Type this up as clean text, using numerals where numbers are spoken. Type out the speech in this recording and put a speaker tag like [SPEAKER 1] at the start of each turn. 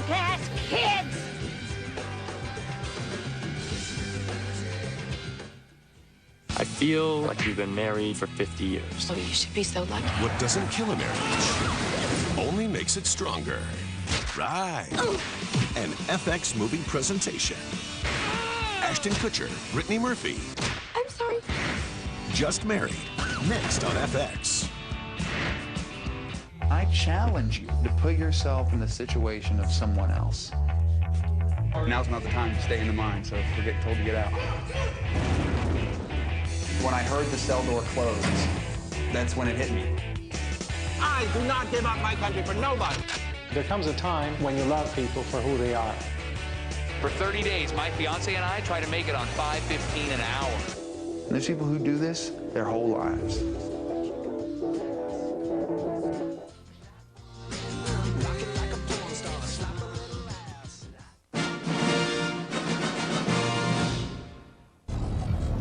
[SPEAKER 1] punk-ass kids!
[SPEAKER 2] I feel like we've been married for 50 years.
[SPEAKER 3] Oh, you should be so lucky.
[SPEAKER 4] What doesn't kill a marriage only makes it stronger. Right. An FX movie presentation. Ashton Kutcher, Brittany Murphy.
[SPEAKER 3] I'm sorry.
[SPEAKER 4] Just Married. Next on FX.
[SPEAKER 5] I challenge you to put yourself in the situation of someone else.
[SPEAKER 6] Now's not the time to stay in the mine, so we're getting told to get out.
[SPEAKER 5] When I heard the cell door close, that's when it hit me.
[SPEAKER 7] I do not give up my country for nobody.
[SPEAKER 8] There comes a time when you love people for who they are.
[SPEAKER 9] For 30 days, my fiance and I try to make it on $5.15 an hour.
[SPEAKER 5] And there's people who do this their whole lives.